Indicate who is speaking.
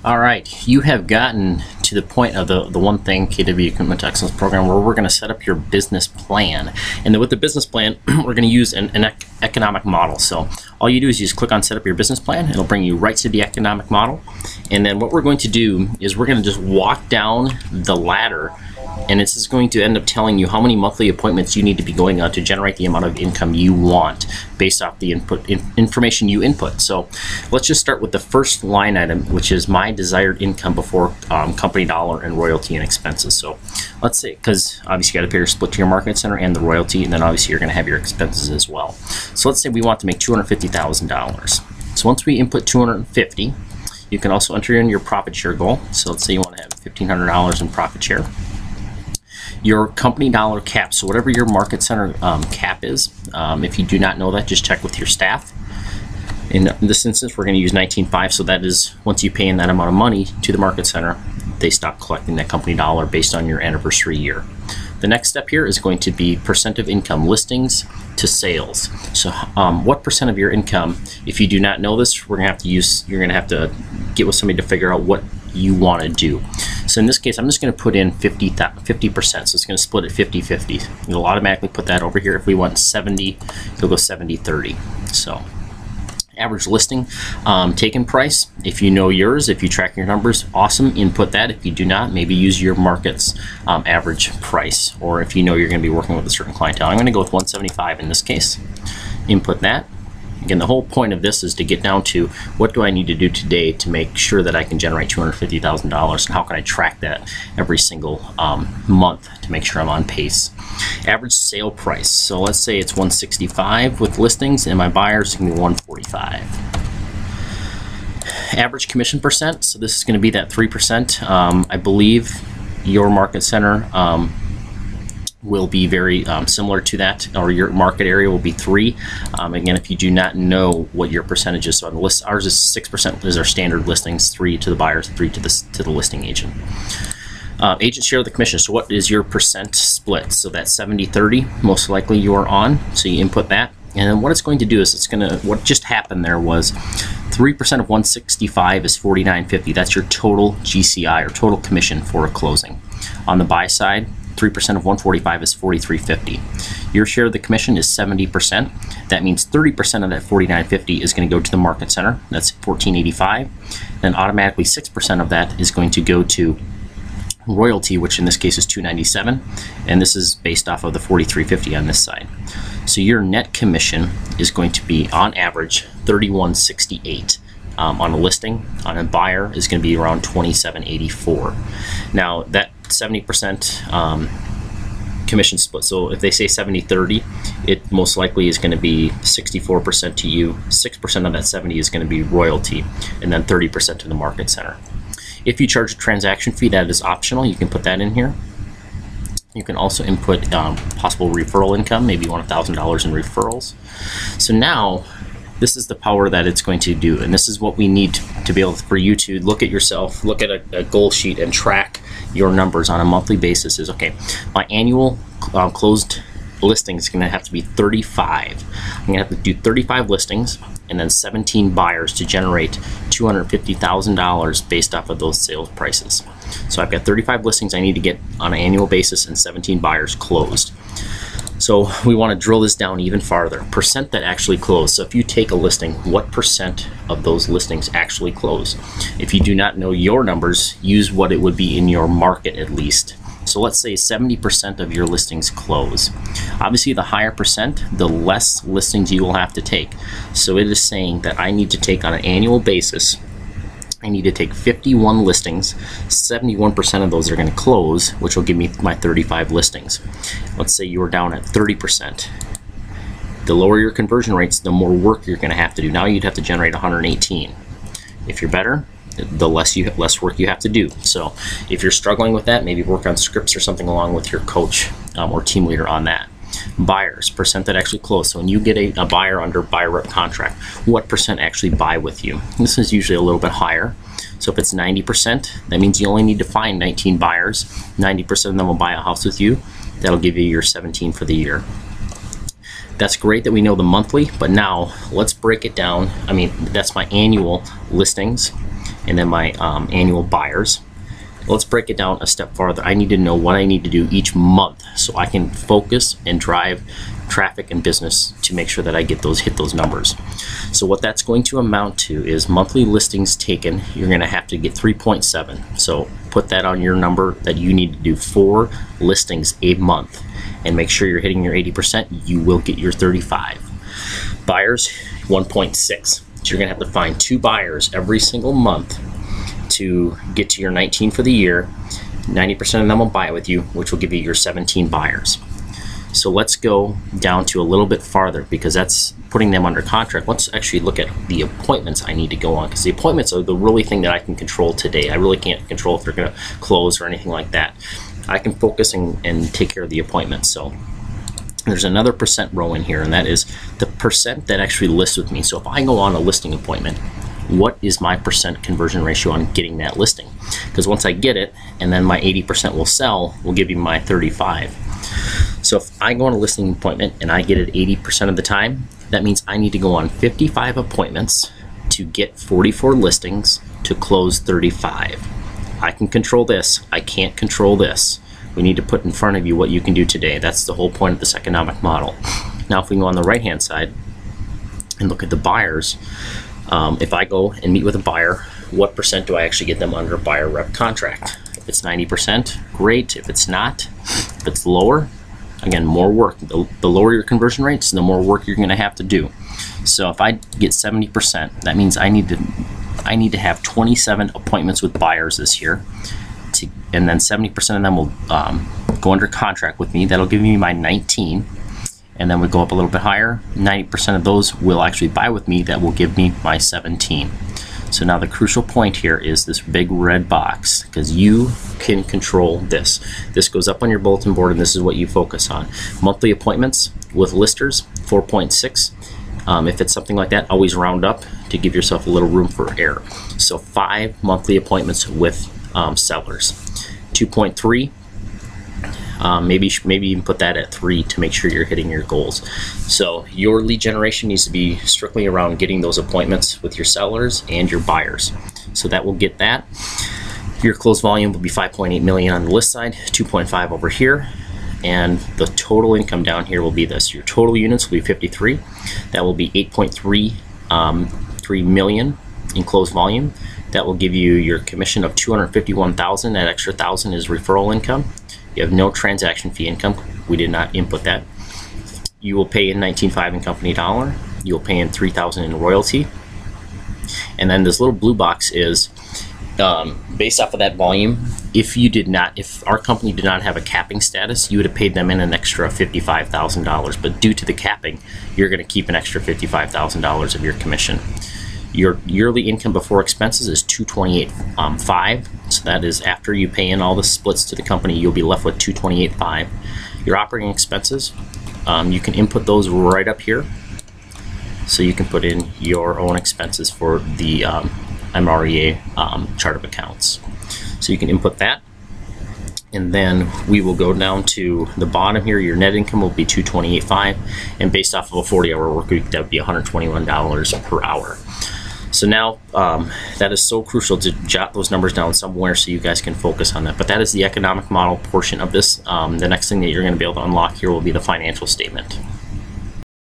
Speaker 1: All right, you have gotten to the point of the One Thing KW Commitment Excellence program where we're going to set up your business plan. And then with the business plan, we're going to use an economic model. So all you do is you just click on Set Up Your Business Plan. It'll bring you right to the economic model. And then what we're going to do is we're going to just walk down the ladder, and this is going to end up telling you how many monthly appointments you need to be going on to generate the amount of income you want based off the information you input. So let's just start with the first line item, which is my desired income before company dollar and royalty and expenses. So let's say, because obviously you got to pay your split to your market center and the royalty, and then obviously you're going to have your expenses as well. So let's say we want to make $250,000. So once we input 250, you can also enter in your profit share goal. So let's say you want to have $1,500 in profit share. Your company dollar cap, so whatever your market center cap is, if you do not know that, just check with your staff. In this instance, we're going to use 19.5, so that is once you pay in that amount of money to the market center, they stop collecting that company dollar based on your anniversary year. The next step here is going to be percent of income listings to sales. So what percent of your income, if you do not know this, we're going to have to use, you're going to have to get with somebody to figure out what you want to do. So in this case, I'm just going to put in 50%. So it's going to split it 50-50. It'll automatically put that over here. If we want 70, it'll go 70-30. So average listing taken price. If you know yours, if you track your numbers, awesome, input that. If you do not, maybe use your market's average price, or if you know you're going to be working with a certain clientele. I'm going to go with 175 in this case. Input that. Again, the whole point of this is to get down to what do I need to do today to make sure that I can generate $250,000, and how can I track that every single month to make sure I'm on pace. Average sale price. So let's say it's 165 with listings, and my buyers is going to be 145. Average commission percent. So this is going to be that 3%. I believe your market center will be very similar to that, or your market area will be 3. Again, if you do not know what your percentage is, so on the list, ours is 6% is our standard listings, 3 to the buyers, 3 to the listing agent. Agent share of the commission. So what is your percent split? So that's 70-30, most likely you're on. So you input that, and then what it's going to do is it's going to, what just happened there was 3% of 165 is 49.50. That's your total GCI, or total commission for a closing. On the buy side, 3% of 145 is 43.50. Your share of the commission is 70%. That means 30% of that 49.50 is going to go to the market center. That's 14.85. Then automatically 6% of that is going to go to royalty, which in this case is 297, and this is based off of the 43.50 on this side. So your net commission is going to be on average 31.68. On a listing. On a buyer is going to be around 27.84. Now that 70% commission split, so if they say 70-30, it most likely is going to be 64% to you, 6% of that 70 is going to be royalty, and then 30% to the market center. If you charge a transaction fee, that is optional. You can put that in here. You can also input possible referral income. Maybe you want $1,000 in referrals. So now this is the power that it's going to do, and this is what we need to be able for you to look at yourself, look at a goal sheet, and track your numbers on a monthly basis. Is okay, my annual closed listings is going to have to be 35. I'm going to have to do 35 listings and then 17 buyers to generate $250,000 based off of those sales prices. So I've got 35 listings I need to get on an annual basis and 17 buyers closed. So we want to drill this down even farther. Percent that actually close. So if you take a listing, what percent of those listings actually close? If you do not know your numbers, use what it would be in your market at least. So let's say 70% of your listings close. Obviously, the higher percent, the less listings you will have to take. So it is saying that I need to take on an annual basis, I need to take 51 listings, 71% of those are going to close, which will give me my 35 listings. Let's say you were down at 30%. The lower your conversion rates, the more work you're going to have to do. Now you'd have to generate 118. If you're better, the less work you have to do. So if you're struggling with that, maybe work on scripts or something along with your coach or team leader on that. Buyers, percent that actually close. So when you get a buyer under buyer rep contract, what percent actually buy with you? This is usually a little bit higher. So if it's 90%, that means you only need to find 19 buyers. 90% of them will buy a house with you. That'll give you your 17 for the year. That's great that we know the monthly, but now let's break it down. I mean, that's my annual listings. and then my annual buyers. Let's break it down a step farther. I need to know what I need to do each month so I can focus and drive traffic and business to make sure that I hit those numbers. So what that's going to amount to is monthly listings taken. You're going to have to get 3.7. So put that on your number that you need to do 4 listings a month and make sure you're hitting your 80%. You will get your 35. Buyers, 1.6. So you're going to have to find 2 buyers every single month to get to your 19 for the year. 90% of them will buy it with you, which will give you your 17 buyers. So let's go down to a little bit farther because that's putting them under contract. Let's actually look at the appointments I need to go on, because the appointments are the really thing that I can control today. I really can't control if they're going to close or anything like that. I can focus and take care of the appointments. So there's another percent row in here, and that is the percent that actually lists with me. So if I go on a listing appointment, what is my percent conversion ratio on getting that listing? Because once I get it, and then my 80% will sell, will give you my 35. So if I go on a listing appointment and I get it 80% of the time, that means I need to go on 55 appointments to get 44 listings to close 35. I can control this. I can't control this. We need to put in front of you what you can do today. That's the whole point of this economic model. Now if we go on the right hand side and look at the buyers, if I go and meet with a buyer, what percent do I actually get them under a buyer rep contract? If it's 90%, great. If it's not, if it's lower, again, more work. The lower your conversion rates, the more work you're going to have to do. So if I get 70%, that means I need to have 27 appointments with buyers this year, and then 70% of them will go under contract with me. That'll give me my 19. And then we go up a little bit higher. 90% of those will actually buy with me. That will give me my 17. So now the crucial point here is this big red box, because you can control this. This goes up on your bulletin board, and this is what you focus on. Monthly appointments with listers, 4.6. If it's something like that, always round up to give yourself a little room for error. So 5 monthly appointments with sellers. 2.3. Maybe even put that at 3 to make sure you're hitting your goals. So your lead generation needs to be strictly around getting those appointments with your sellers and your buyers. So that will get that. Your close volume will be 5.8 million on the list side, 2.5 over here, and the total income down here will be this. Your total units will be 53. That will be 8.3 million in closed volume. That will give you your commission of 251,000. That extra 1,000 is referral income. You have no transaction fee income. We did not input that. You will pay in 19.5 in company dollar. You'll pay in 3,000 in royalty. And then this little blue box is based off of that volume. If our company did not have a capping status, you would have paid them in an extra $55,000. But due to the capping, you're going to keep an extra $55,000 of your commission. Your yearly income before expenses is 228.5. So that is after you pay in all the splits to the company, you'll be left with 228.5. Your operating expenses, you can input those right up here. So you can put in your own expenses for the MREA chart of accounts. So you can input that. And then we will go down to the bottom here. Your net income will be 228.5, and based off of a 40-hour work week, that would be $121 per hour. So now that is so crucial to jot those numbers down somewhere so you guys can focus on that. But that is the economic model portion of this. The next thing that you're going to be able to unlock here will be the financial statement.